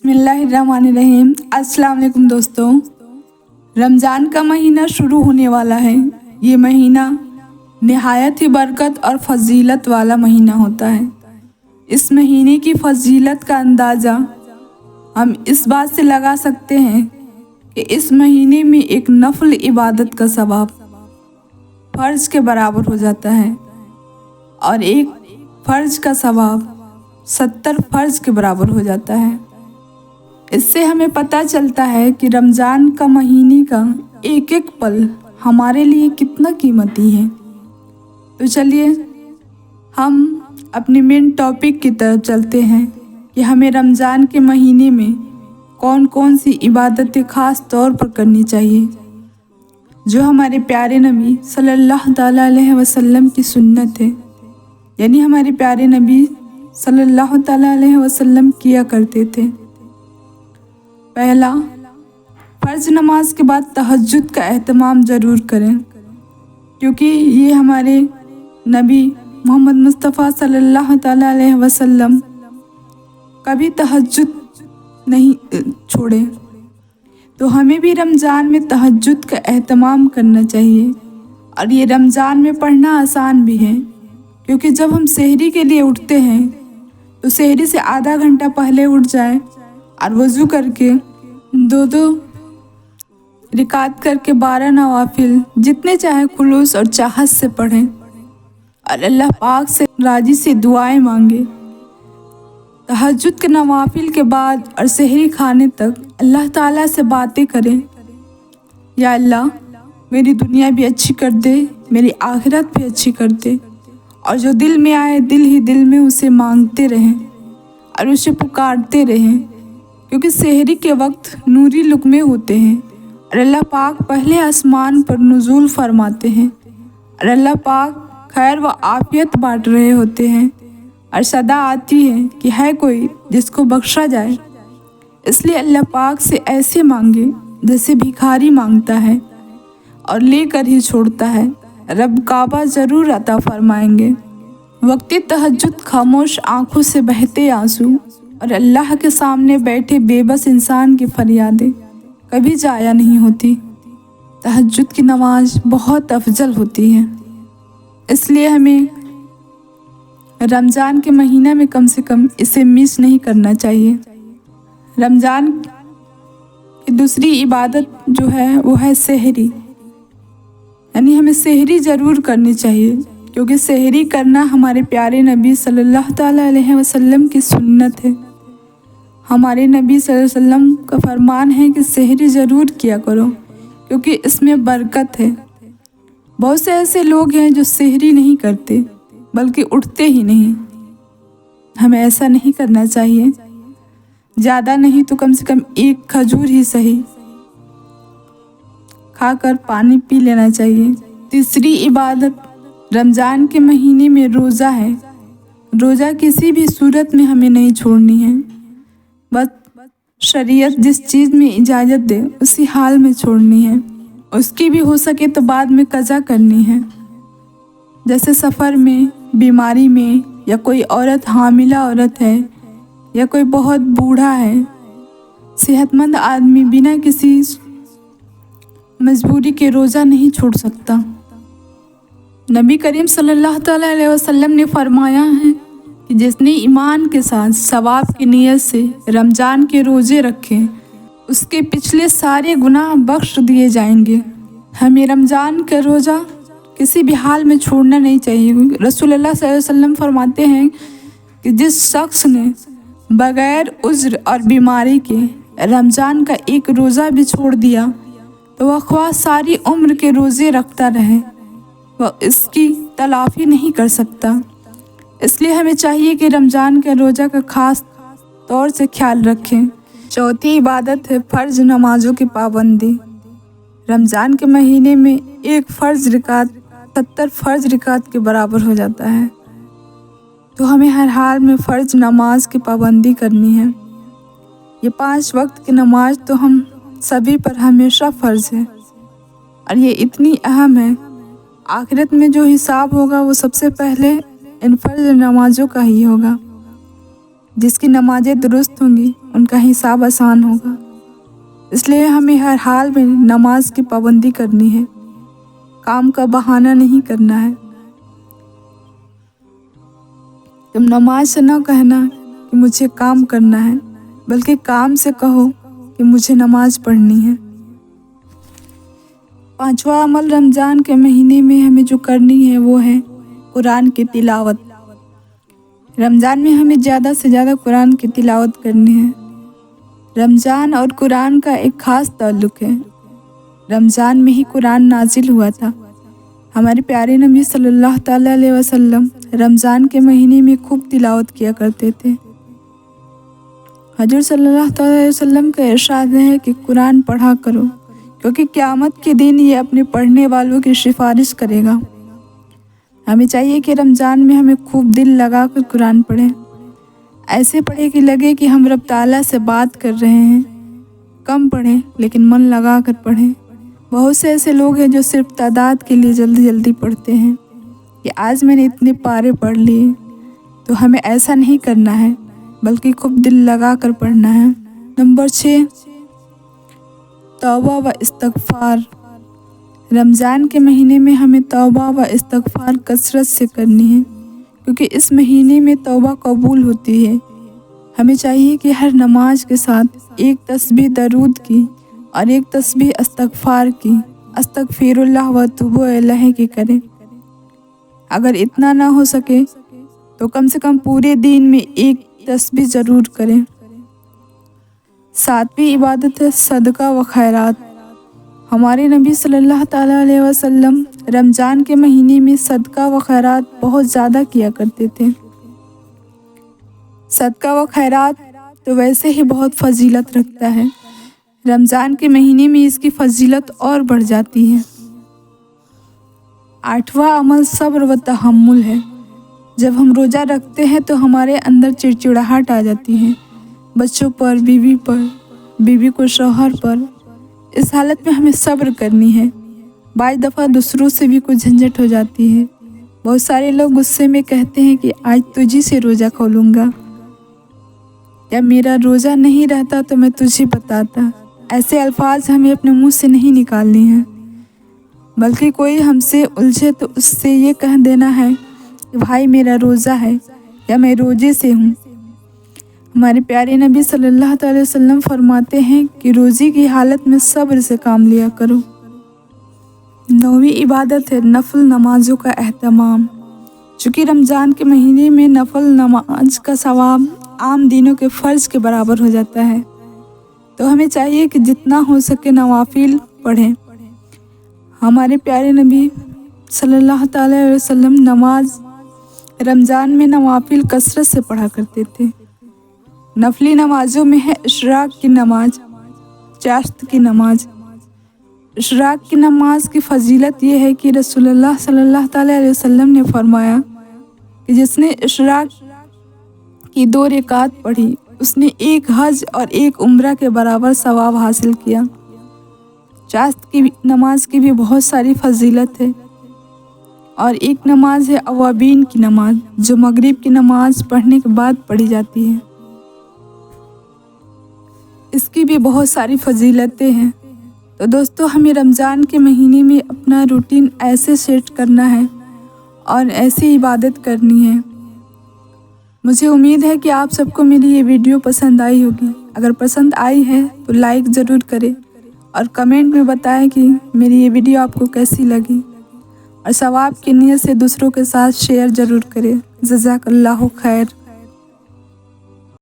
बिस्मिल्लाहिर्रहमानिर्रहीम। अस्सलाम वालेकुम दोस्तों। रमज़ान का महीना शुरू होने वाला है। ये महीना निहायत ही बरकत और फजीलत वाला महीना होता है। इस महीने की फजीलत का अंदाज़ा हम इस बात से लगा सकते हैं कि इस महीने में एक नफल इबादत का सवाब फ़र्ज के बराबर हो जाता है और एक फ़र्ज का सवाब 70 फ़र्ज के बराबर हो जाता है। इससे हमें पता चलता है कि रमज़ान का महीने का एक एक पल हमारे लिए कितना कीमती है। तो चलिए हम अपने मेन टॉपिक की तरफ चलते हैं कि हमें रमज़ान के महीने में कौन कौन सी इबादतें ख़ास तौर पर करनी चाहिए, जो हमारे प्यारे नबी सल्लल्लाहु ताला अलैहि वसल्लम की सुन्नत है, यानी हमारे प्यारे नबी सल्लल्लाहु ताला अलैहि वसल्लम किया करते थे। पहला, फ़र्ज नमाज के बाद तहज्जुद का एहतमाम ज़रूर करें, क्योंकि ये हमारे नबी मोहम्मद मुस्तफ़ा सल्लल्लाहु ताला अलैहि वसल्लम कभी तहज्जुद नहीं छोड़े। तो हमें भी रमज़ान में तहज्जुद का एहतमाम करना चाहिए। और ये रमज़ान में पढ़ना आसान भी है, क्योंकि जब हम सहरी के लिए उठते हैं तो सहरी से आधा घंटा पहले उठ जाए और वज़ू करके दो रिकात करके 12 नवाफिल जितने चाहे खुलूस और चाहत से पढ़ें और अल्लाह पाक से राजी से दुआएं मांगे। तहज्जुद के नवाफिल के बाद और सहरी खाने तक अल्लाह ताला से बातें करें, या अल्लाह मेरी दुनिया भी अच्छी कर दे, मेरी आखिरत भी अच्छी कर दे। और जो दिल में आए दिल ही दिल में उसे मांगते रहें और उसे पुकारते रहें, क्योंकि सहरी के वक्त नूरी लुक़मे होते हैं और अल्लाह पाक पहले आसमान पर नुज़ूल फरमाते हैं और अल्लाह पाक खैर व आफ़ियत बांट रहे होते हैं और सदा आती है कि है कोई जिसको बख्शा जाए। इसलिए अल्लाह पाक से ऐसे मांगे जैसे भिखारी मांगता है और लेकर ही छोड़ता है। रब काबा ज़रूर अता फरमाएंगे। वक्ती तहज्जुद खामोश आँखों से बहते आंसू और अल्लाह के सामने बैठे बेबस इंसान की फरियादें कभी ज़ाया नहीं होती। तहज्जुद की नमाज बहुत अफजल होती है, इसलिए हमें रमज़ान के महीना में कम से कम इसे मिस नहीं करना चाहिए। रमज़ान की दूसरी इबादत जो है वो है सहरी, यानी हमें सहरी ज़रूर करनी चाहिए, क्योंकि सहरी करना हमारे प्यारे नबी सल्लल्लाहु ताला अलैहि वसल्लम की सुन्नत है। हमारे नबी सल्लल्लाहु अलैहि वसल्लम का फरमान है कि सहरी ज़रूर किया करो, क्योंकि इसमें बरकत है। बहुत से ऐसे लोग हैं जो सहरी नहीं करते बल्कि उठते ही नहीं। हमें ऐसा नहीं करना चाहिए। ज़्यादा नहीं तो कम से कम एक खजूर ही सही खाकर पानी पी लेना चाहिए। तीसरी इबादत रमज़ान के महीने में रोज़ा है। रोज़ा किसी भी सूरत में हमें नहीं छोड़नी है, बस शरीयत जिस चीज़ में इजाज़त दे उसी हाल में छोड़नी है। उसकी भी हो सके तो बाद में कज़ा करनी है, जैसे सफ़र में, बीमारी में, या कोई औरत हामिला औरत है, या कोई बहुत बूढ़ा है। सेहतमंद आदमी बिना किसी मजबूरी के रोज़ा नहीं छोड़ सकता। नबी करीम सल्लल्लाहु ताला अलैहि वसल्लम ने फरमाया है कि जिसने ईमान के साथ सवाब की नीयत से रमज़ान के रोज़े रखे उसके पिछले सारे गुनाह बख्श दिए जाएंगे। हमें रमज़ान का रोज़ा किसी भी हाल में छोड़ना नहीं चाहिए। रसूलुल्लाह सल्लल्लाहु अलैहि वसल्लम फरमाते हैं कि जिस शख्स ने बग़ैर उज़्र और बीमारी के रमज़ान का एक रोज़ा भी छोड़ दिया तो वह ख्वाह सारी उम्र के रोज़े रखता रहे, वह इसकी तलाफ़ी नहीं कर सकता। इसलिए हमें चाहिए कि रमज़ान के रोज़ा का ख़ास तौर से ख्याल रखें। चौथी इबादत है फ़र्ज नमाज़ों की पाबंदी। रमज़ान के महीने में एक फ़र्ज रिकात 70 फ़र्ज रिकात के बराबर हो जाता है। तो हमें हर हाल में फ़र्ज नमाज की पाबंदी करनी है। ये 5 वक्त की नमाज तो हम सभी पर हमेशा फ़र्ज़ है और ये इतनी अहम है। आखिरत में जो हिसाब होगा वो सबसे पहले इन फ़र्ज नमाज़ों का ही होगा। जिसकी नमाज़ें दुरुस्त होंगी ان کا حساب آسان ہوگا۔ اس لیے ہمیں ہر حال میں نماز کی پابندی کرنی ہے، کام کا بہانہ نہیں کرنا ہے۔ تم نماز سے نہ کہنا کہ مجھے کام کرنا ہے، بلکہ کام سے کہو کہ مجھے نماز پڑھنی ہے۔ پانچواں عمل رمضان کے مہینے میں ہمیں جو کرنی ہے وہ ہے قرآن کی تلاوت۔ رمضان میں ہمیں زیادہ سے زیادہ قرآن کی تلاوت کرنی ہے۔ رمضان اور قرآن کا ایک خاص تعلق ہے۔ رمضان میں ہی قرآن نازل ہوا تھا۔ ہمارے پیارے نبی صلی اللہ تعالیٰ علیہ وسلم رمضان کے مہینے میں خوب تلاوت کیا کرتے تھے۔ حضور صلی اللہ تعالیٰ علیہ وسلم کا ارشاد ہے کہ قرآن پڑھا کرو، کیونکہ قیامت کے دن یہ اپنے پڑھنے والوں کی سفارش کرے گا۔ ہمیں چاہیے کہ رمضان میں ہمیں خوب دل لگا کر قرآن پڑھیں، ایسے پڑھیں کہ لگے کہ ہم رب تعالیٰ سے بات کر رہے ہیں۔ کم پڑھیں لیکن من لگا کر پڑھیں۔ بہت سے ایسے لوگ ہیں جو صرف تعداد کے لیے جلدی جلدی پڑھتے ہیں کہ آج میں نے اتنے پارے پڑھ لیے، تو ہمیں ایسا نہیں کرنا ہے، بلکہ خوب دل لگا کر پڑھنا ہے۔ نمبر 6، توبہ و استغفار۔ رمضان کے مہینے میں ہمیں توبہ و استغفار کثرت سے کرنی ہے، کیونکہ اس مہینے میں توبہ قبول ہوتی ہے۔ ہمیں چاہیے کہ ہر نماز کے ساتھ ایک تسبیح درود کی اور ایک تسبیح استغفار کی، استغفر اللہ و اتوب الیہ کی کریں۔ اگر اتنا نہ ہو سکے تو کم سے کم پورے دن میں ایک تسبیح ضرور کریں۔ 7ویں عبادت ہے صدقہ و خیرات۔ ہمارے نبی صلی اللہ تعالیٰ علیہ وسلم رمضان کے مہینے میں صدقہ و خیرات بہت زیادہ کیا کرتے تھے۔ صدقہ و خیرات تو ویسے ہی بہت فضیلت رکھتا ہے، رمضان کے مہینے میں اس کی فضیلت اور بڑھ جاتی ہے۔ 8واں عمل صبر و تحمل ہے۔ جب ہم روزہ رکھتے ہیں تو ہمارے اندر چڑچڑاہٹ آ جاتی ہے، بچوں پر، بیوی کو شوہر پر۔ اس حالت میں ہمیں صبر کرنی ہے۔ بعض دفعہ دوسروں سے بھی کچھ جھنجھٹ ہو جاتی ہے۔ بہت سارے لوگ غصے میں کہتے ہیں کہ آج تجھی سے روزہ کھولوں گا، یا میرا روزہ نہیں رہتا تو میں تجھے بتاتا۔ ایسے الفاظ ہمیں اپنے منہ سے نہیں نکالنے ہیں، بلکہ کوئی ہم سے الجھے تو اس سے یہ کہہ دینا ہے کہ بھائی میرا روزہ ہے یا میں روزے سے ہوں۔ ہمارے پیارے نبی صلی اللہ تعالی وسلم فرماتے ہیں کہ روزے کی حالت میں صبر سے کام لیا کرو۔ 9ویں عبادت ہے نفل نمازوں کا اہتمام۔ چونکہ رمضان کے مہینے میں نفل نماز کا ثواب عام دنوں کے فرض کے برابر ہو جاتا ہے، تو ہمیں چاہیے کہ جتنا ہو سکے نوافل پڑھیں۔ ہمارے پیارے نبی صلی اللہ تعالی علیہ وسلم رمضان میں نوافل کثرت سے پڑھا کرتے تھے۔ نفلی نمازوں میں ہے اشراق کی نماز، چاشت کی نماز۔ اشراق کی نماز کی فضیلت یہ ہے کہ رسول اللہ صلی اللہ تعالی علیہ وسلم نے فرمایا کہ جس نے اشراق کی 2 رکعات پڑھی اس نے ایک حج اور ایک عمرہ کے برابر ثواب حاصل کیا۔ چاشت کی نماز کی بھی بہت ساری فضیلت ہے، اور ایک نماز ہے اوابین کی نماز، جو مغرب کی نماز پڑھنے کے بعد پڑھی جاتی ہے۔ اس کی بھی بہت ساری فضیلتیں ہیں۔ تو دوستو، ہمیں رمضان کے مہینے میں اپنا روٹین ایسے سیٹ کرنا ہے اور ایسی عبادت کرنی ہے۔ مجھے امید ہے کہ آپ سب کو میری یہ ویڈیو پسند آئی ہوگی۔ اگر پسند آئی ہے تو لائک ضرور کریں اور کمنٹ میں بتائیں کہ میری یہ ویڈیو آپ کو کیسی لگی، اور ثواب کی نیت سے دوسروں کے ساتھ شیئر ضرور کریں۔ جزاک اللہ خیر۔